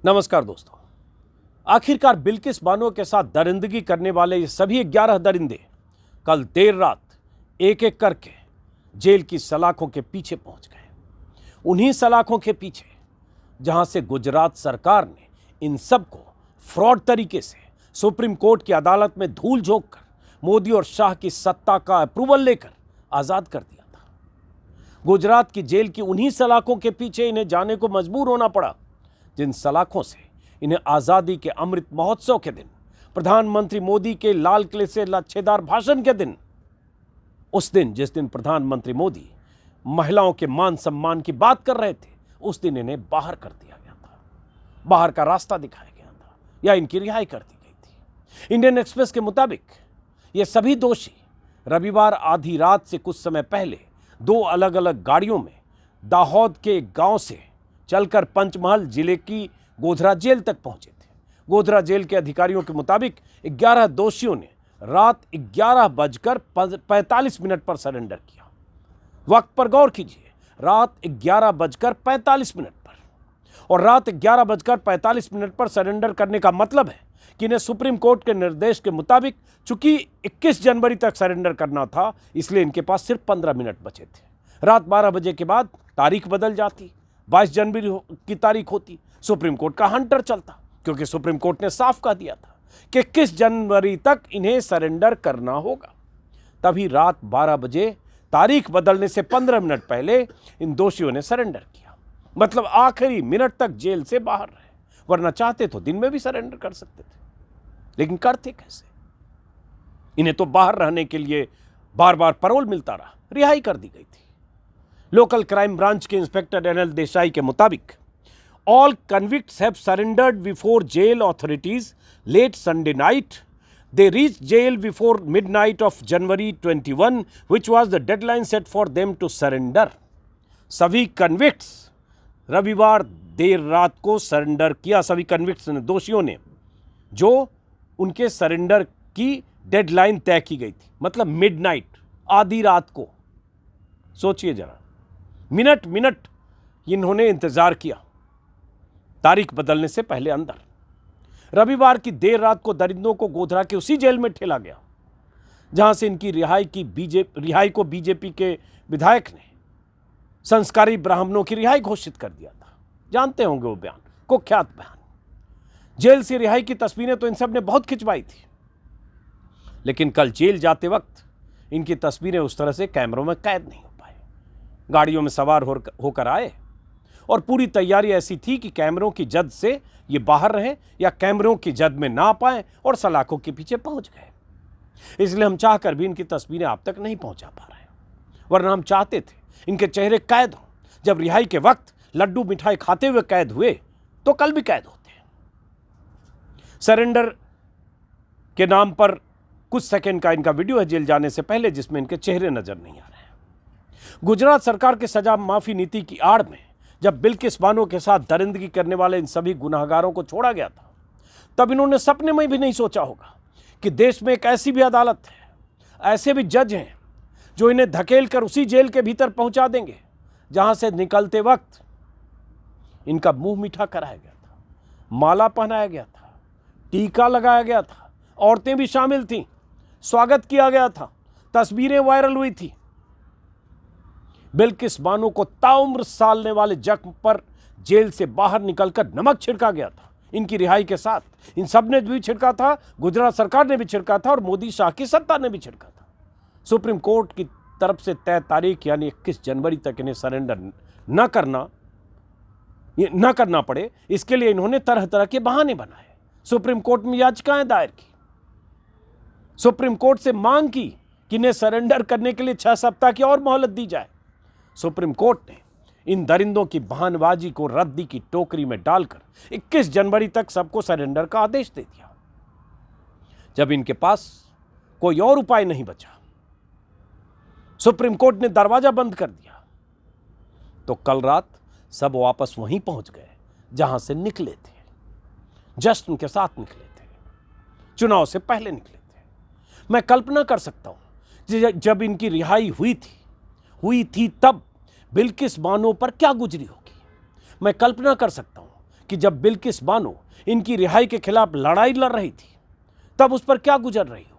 नमस्कार दोस्तों। आखिरकार बिल्किस बानो के साथ दरिंदगी करने वाले ये सभी 11 दरिंदे कल देर रात एक एक करके जेल की सलाखों के पीछे पहुंच गए। उन्हीं सलाखों के पीछे जहां से गुजरात सरकार ने इन सबको फ्रॉड तरीके से सुप्रीम कोर्ट की अदालत में धूल झोंक कर मोदी और शाह की सत्ता का अप्रूवल लेकर आजाद कर दिया था। गुजरात की जेल की उन्हीं सलाखों के पीछे इन्हें जाने को मजबूर होना पड़ा, जिन सलाखों से इन्हें आजादी के अमृत महोत्सव के दिन, प्रधानमंत्री मोदी के लाल किले से लच्छेदार भाषण के दिन, उस दिन जिस दिन प्रधानमंत्री मोदी महिलाओं के मान सम्मान की बात कर रहे थे, उस दिन इन्हें बाहर कर दिया गया था, बाहर का रास्ता दिखाया गया था या इनकी रिहाई कर दी गई थी। इंडियन एक्सप्रेस के मुताबिक ये सभी दोषी रविवार आधी रात से कुछ समय पहले दो अलग अलग गाड़ियों में दाहोद के एक गांव से चलकर पंचमहल जिले की गोधरा जेल तक पहुंचे थे। गोधरा जेल के अधिकारियों के मुताबिक 11 दोषियों ने रात 11:45 पर सरेंडर किया। वक्त पर गौर कीजिए, रात 11:45 पर, और रात 11:45 पर सरेंडर करने का मतलब है कि इन्हें सुप्रीम कोर्ट के निर्देश के मुताबिक चूंकि 21 जनवरी तक सरेंडर करना था, इसलिए इनके पास सिर्फ 15 मिनट बचे थे। रात 12 बजे के बाद तारीख बदल जाती, 22 जनवरी की तारीख होती, सुप्रीम कोर्ट का हंटर चलता, क्योंकि सुप्रीम कोर्ट ने साफ कह दिया था कि 21 जनवरी तक इन्हें सरेंडर करना होगा। तभी रात 12 बजे तारीख बदलने से 15 मिनट पहले इन दोषियों ने सरेंडर किया। मतलब आखिरी मिनट तक जेल से बाहर रहे, वरना चाहते तो दिन में भी सरेंडर कर सकते थे, लेकिन करते कैसे? इन्हें तो बाहर रहने के लिए बार बार पैरोल मिलता रहा, रिहाई कर दी गई थी। लोकल क्राइम ब्रांच के इंस्पेक्टर एनएल देसाई के मुताबिक all convicts have surrendered before jail authorities late Sunday night. They reach jail before midnight of January 21, which was the deadline set for them to surrender. सभी convicts रविवार देर रात को surrender किया। सभी convicts ने, दोषियों ने, जो उनके सरेंडर की डेडलाइन तय की गई थी, मतलब मिडनाइट, आधी रात को। सोचिए जरा, मिनट मिनट इन्होंने इंतजार किया, तारीख बदलने से पहले अंदर। रविवार की देर रात को दरिंदों को गोधरा के उसी जेल में ठेला गया जहां से इनकी रिहाई को बीजेपी के विधायक ने संस्कारी ब्राह्मणों की रिहाई घोषित कर दिया था। जानते होंगे वो बयान, कुख्यात बयान। जेल से रिहाई की तस्वीरें तो इन सब ने बहुत खिंचवाई थी, लेकिन कल जेल जाते वक्त इनकी तस्वीरें उस तरह से कैमरों में कैद नहीं हो पाए। गाड़ियों में सवार होकर आए और पूरी तैयारी ऐसी थी कि कैमरों की जद से ये बाहर रहें या कैमरों की जद में ना पाएं, और सलाखों के पीछे पहुंच गए। इसलिए हम चाहकर भी इनकी तस्वीरें आप तक नहीं पहुंचा पा रहे हैं, वरना हम चाहते थे इनके चेहरे कैद हों। जब रिहाई के वक्त लड्डू मिठाई खाते हुए कैद हुए, तो कल भी कैद होते हैं। सरेंडर के नाम पर कुछ सेकंड का इनका वीडियो है जेल जाने से पहले, जिसमें इनके चेहरे नजर नहीं आ रहे हैं। गुजरात सरकार के सजा माफी नीति की आड़ में जब बिल्किस बानो के साथ दरिंदगी करने वाले इन सभी गुनाहगारों को छोड़ा गया था, तब इन्होंने सपने में भी नहीं सोचा होगा कि देश में एक ऐसी भी अदालत है, ऐसे भी जज हैं जो इन्हें धकेल कर उसी जेल के भीतर पहुंचा देंगे जहां से निकलते वक्त इनका मुंह मीठा कराया गया था, माला पहनाया गया था, टीका लगाया गया था, औरतें भी शामिल थीं, स्वागत किया गया था, तस्वीरें वायरल हुई थी। बिल्किस बानो को ताउम्र सालने वाले जख्म पर जेल से बाहर निकलकर नमक छिड़का गया था। इनकी रिहाई के साथ इन सब ने भी छिड़का था, गुजरात सरकार ने भी छिड़का था, और मोदी शाह की सत्ता ने भी छिड़का था। सुप्रीम कोर्ट की तरफ से तय तारीख यानी 21 जनवरी तक इन्हें सरेंडर न करना पड़े, इसके लिए इन्होंने तरह तरह के बहाने बनाए। सुप्रीम कोर्ट में याचिकाएं दायर की, सुप्रीम कोर्ट से मांग की कि इन्हें सरेंडर करने के लिए 6 सप्ताह की और मोहलत दी जाए। सुप्रीम कोर्ट ने इन दरिंदों की बहानबाजी को रद्दी की टोकरी में डालकर 21 जनवरी तक सबको सरेंडर का आदेश दे दिया। जब इनके पास कोई और उपाय नहीं बचा, सुप्रीम कोर्ट ने दरवाजा बंद कर दिया, तो कल रात सब वापस वहीं पहुंच गए जहां से निकले थे, जश्न के साथ निकले थे, चुनाव से पहले निकले थे। मैं कल्पना कर सकता हूं जब इनकी रिहाई हुई थी तब बिल्किस बानो पर क्या गुजरी होगी। मैं कल्पना कर सकता हूं कि जब बिल्किस बानो इनकी रिहाई के खिलाफ लड़ाई लड़ रही थी तब उस पर क्या गुजर रही होगी।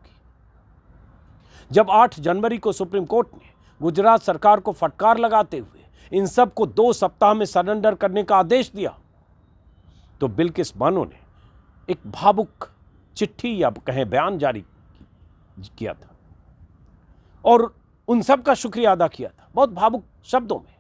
जब 8 जनवरी को सुप्रीम कोर्ट ने गुजरात सरकार को फटकार लगाते हुए इन सब को 2 सप्ताह में सरेंडर करने का आदेश दिया तो बिल्किस बानो ने एक भावुक चिट्ठी या कहें बयान जारी किया था और उन सब का शुक्रिया अदा किया था बहुत भावुक शब्दों में,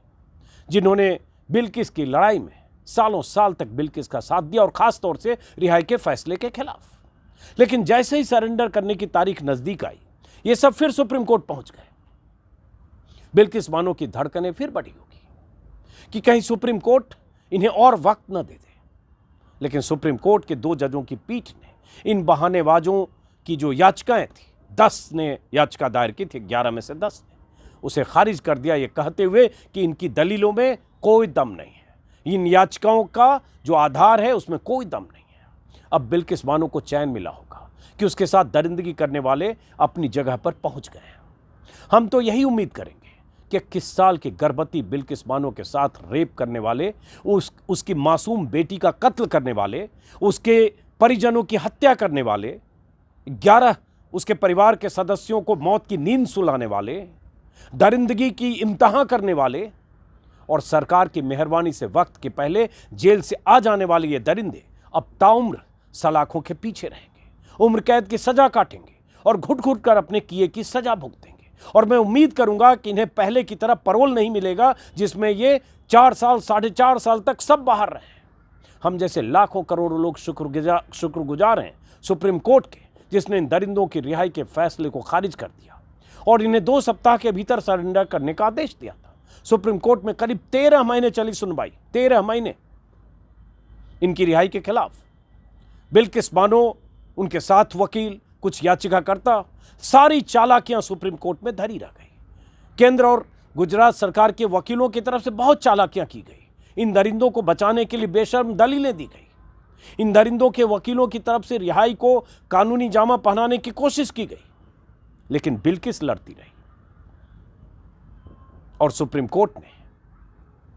जिन्होंने बिल्किस की लड़ाई में सालों साल तक बिल्किस का साथ दिया और खास तौर से रिहाई के फैसले के खिलाफ। लेकिन जैसे ही सरेंडर करने की तारीख नजदीक आई ये सब फिर सुप्रीम कोर्ट पहुंच गए। बिल्किस बानो की धड़कनें फिर बढ़ी होगी कि कहीं सुप्रीम कोर्ट इन्हें और वक्त न दे दे। लेकिन सुप्रीम कोर्ट के 2 जजों की पीठ ने इन बहानेबाजों की जो याचिकाएं थी, 10 ने याचिका दायर की थी, 11 में से 10 ने उसे खारिज कर दिया, ये कहते हुए कि इनकी दलीलों में कोई दम नहीं है, इन याचिकाओं का जो आधार है उसमें कोई दम नहीं है। अब बिल्किस बानो को चैन मिला होगा कि उसके साथ दरिंदगी करने वाले अपनी जगह पर पहुंच गए हैं। हम तो यही उम्मीद करेंगे कि 21 साल की गर्भवती बिल्किस बानो के साथ रेप करने वाले, उसकी मासूम बेटी का कत्ल करने वाले, उसके परिजनों की हत्या करने वाले, 11 उसके परिवार के सदस्यों को मौत की नींद सुलाने वाले, दरिंदगी की इम्तहान करने वाले और सरकार की मेहरबानी से वक्त के पहले जेल से आ जाने वाले ये दरिंदे अब ताउम्र सलाखों के पीछे रहेंगे, उम्र कैद की सजा काटेंगे और घुट घुट कर अपने किए की सजा भुगतेंगे। और मैं उम्मीद करूंगा कि इन्हें पहले की तरह पैरोल नहीं मिलेगा जिसमें ये 4 साल 4.5 साल तक सब बाहर रहे। हम जैसे लाखों करोड़ों लोग शुक्रगुजार हैं सुप्रीम कोर्ट के, जिसने इन दरिंदों की रिहाई के फैसले को खारिज कर दिया और इन्हें 2 सप्ताह के भीतर सरेंडर करने का आदेश दिया था। सुप्रीम कोर्ट में करीब 13 महीने चली सुनवाई, 13 महीने इनकी रिहाई के खिलाफ। बिल्किस बानो, उनके साथ वकील, कुछ याचिकाकर्ता, सारी चालाकियां सुप्रीम कोर्ट में धरी रह गई। केंद्र और गुजरात सरकार के वकीलों की तरफ से बहुत चालाकियां की गई। इन दरिंदों को बचाने के लिए बेशर्म दलीलें दी गई। इन दरिंदों के वकीलों की तरफ से रिहाई को कानूनी जामा पहनाने की कोशिश की गई, लेकिन बिल्किस लड़ती रही और सुप्रीम कोर्ट ने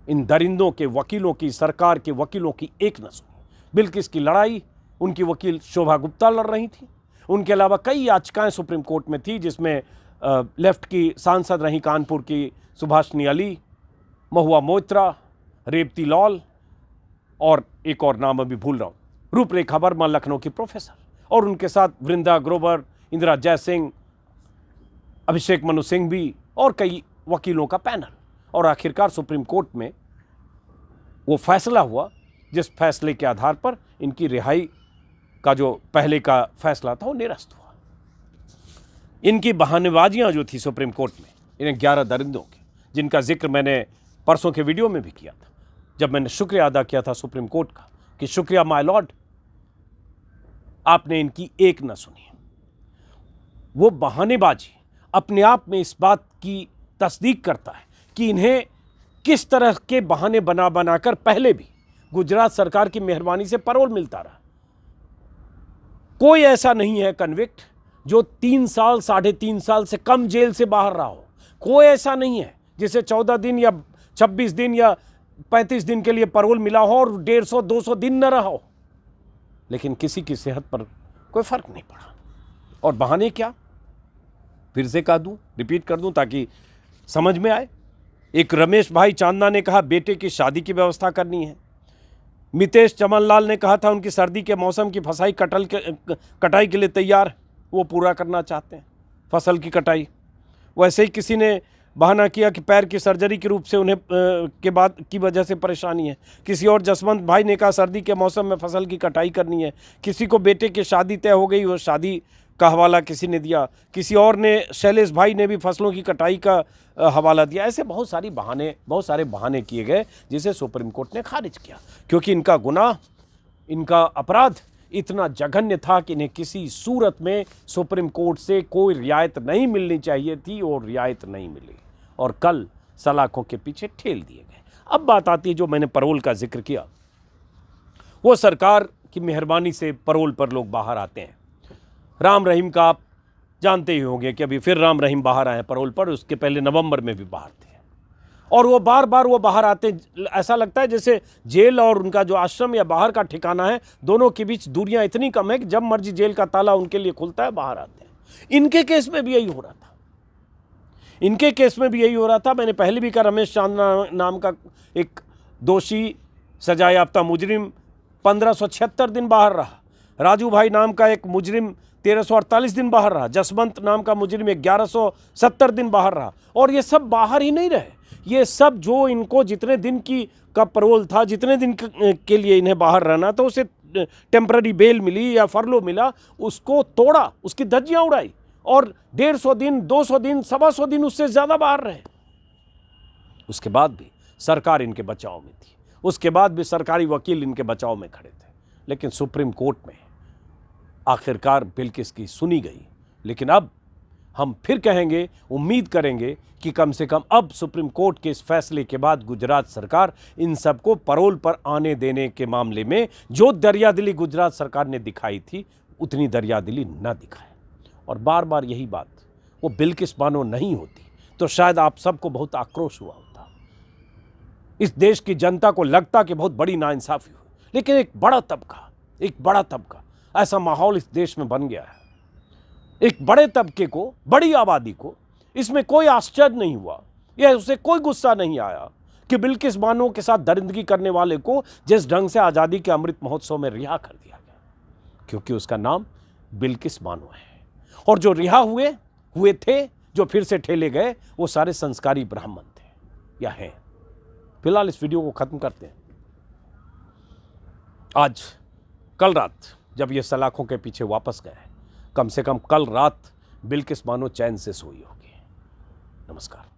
इन दरिंदों के वकीलों की, सरकार के वकीलों की एक न सुनी। बिल्किस की लड़ाई उनकी वकील शोभा गुप्ता लड़ रही थी। उनके अलावा कई याचिकाएं सुप्रीम कोर्ट में थी, जिसमें लेफ्ट की सांसद रही कानपुर की सुभाषनी अली, महुआ मोइत्रा, रेवती लॉल और एक और नाम अभी भूल रहा हूँ, रूपरेखा वर्मा लखनऊ की प्रोफेसर, और उनके साथ वृंदा ग्रोवर, इंदिरा जयसिंह, अभिषेक मनु सिंघवी और कई वकीलों का पैनल। और आखिरकार सुप्रीम कोर्ट में वो फैसला हुआ जिस फैसले के आधार पर इनकी रिहाई का जो पहले का फैसला था वो निरस्त हुआ। इनकी बहानेबाजियां जो थी सुप्रीम कोर्ट में, इन्हें 11 दरिंदों की, जिनका जिक्र मैंने परसों के वीडियो में भी किया था, जब मैंने शुक्रिया अदा किया था सुप्रीम कोर्ट का कि शुक्रिया माय लॉर्ड, आपने इनकी एक न सुनी। वो बहानेबाजी अपने आप में इस बात की तस्दीक करता है कि इन्हें किस तरह के बहाने बना बनाकर पहले भी गुजरात सरकार की मेहरबानी से पैरोल मिलता रहा। कोई ऐसा नहीं है कन्विक्ट जो 3 साल 3.5 साल से कम जेल से बाहर रहा हो। कोई ऐसा नहीं है जिसे 14 दिन या 26 दिन या 35 दिन के लिए पैरोल मिला हो और 150-200 दिन न रहा हो, लेकिन किसी की सेहत पर कोई फर्क नहीं पड़ा। और बहाने क्या, फिर से कह दूं, रिपीट कर दूं ताकि समझ में आए। एक रमेश भाई चांदना ने कहा बेटे की शादी की व्यवस्था करनी है। मितेश चमनलाल ने कहा था उनकी सर्दी के मौसम की फसाई कटाई के लिए तैयार, वो पूरा करना चाहते हैं फसल की कटाई। वैसे ही किसी ने बहाना किया कि पैर की सर्जरी के रूप से उन्हें के बाद की वजह से परेशानी है। किसी और जसवंत भाई ने कहा सर्दी के मौसम में फसल की कटाई करनी है। किसी को बेटे की शादी तय हो गई, वो शादी का हवाला किसी ने दिया। किसी और ने, शैलेश भाई ने भी फसलों की कटाई का हवाला दिया। ऐसे बहुत सारे बहाने किए गए जिसे सुप्रीम कोर्ट ने खारिज किया, क्योंकि इनका गुनाह, इनका अपराध इतना जघन्य था कि इन्हें किसी सूरत में सुप्रीम कोर्ट से कोई रियायत नहीं मिलनी चाहिए थी और रियायत नहीं मिली और कल सलाखों के पीछे ठेल दिए गए। अब बात आती है जो मैंने पैरोल का जिक्र किया, वो सरकार की मेहरबानी से पैरोल पर लोग बाहर आते हैं। राम रहीम का आप जानते ही होंगे कि अभी फिर राम रहीम बाहर आए पैरोल पर, उसके पहले नवंबर में भी बाहर थे। और वो बार बार वो बाहर आते, ऐसा लगता है जैसे जेल और उनका जो आश्रम या बाहर का ठिकाना है, दोनों के बीच दूरियां इतनी कम है कि जब मर्जी जेल का ताला उनके लिए खुलता है, बाहर आते हैं। इनके केस में भी यही हो रहा था, इनके केस में भी यही हो रहा था। मैंने पहले भी कहा, रमेश चांदना नाम का एक दोषी सजा याफ्ता मुजरिम 1576 दिन बाहर रहा, राजू भाई नाम का एक मुजरिम 1348 दिन बाहर रहा, जसवंत नाम का मुजरिम 1170 दिन बाहर रहा। और ये सब बाहर ही नहीं रहे, ये सब जो इनको जितने दिन का पैरोल था, जितने दिन के लिए इन्हें बाहर रहना था, उसे टेम्पररी बेल मिली या फरलो मिला, उसको तोड़ा, उसकी धज्जियां उड़ाई और 150 दिन, 200 दिन, 125 दिन उससे ज़्यादा बाहर रहे। उसके बाद भी सरकार इनके बचाव में थी, उसके बाद भी सरकारी वकील इनके बचाव में खड़े थे। लेकिन सुप्रीम कोर्ट में आखिरकार बिल्किस की सुनी गई। लेकिन अब हम फिर कहेंगे, उम्मीद करेंगे कि कम से कम अब सुप्रीम कोर्ट के इस फैसले के बाद गुजरात सरकार इन सबको पैरोल पर आने देने के मामले में जो दरियादिली गुजरात सरकार ने दिखाई थी, उतनी दरियादिली न दिखाए। और बार बार यही बात, वो बिल्किस बानो नहीं होती तो शायद आप सबको बहुत आक्रोश हुआ होता, इस देश की जनता को लगता कि बहुत बड़ी नाइंसाफी हुई। लेकिन एक बड़ा तबका ऐसा माहौल इस देश में बन गया है, एक बड़े तबके को, बड़ी आबादी को इसमें कोई आश्चर्य नहीं हुआ, या उसे कोई गुस्सा नहीं आया कि बिल्किस बानो के साथ दरिंदगी करने वाले को जिस ढंग से आज़ादी के अमृत महोत्सव में रिहा कर दिया गया, क्योंकि उसका नाम बिल्किस बानो है। और जो रिहा हुए थे, जो फिर से ठेले गए, वो सारे संस्कारी ब्राह्मण थे या हैं। फिलहाल इस वीडियो को खत्म करते हैं। आज कल रात जब ये सलाखों के पीछे वापस गए, कम से कम कल रात बिल्किस बानो चैन से सोई होगी। नमस्कार।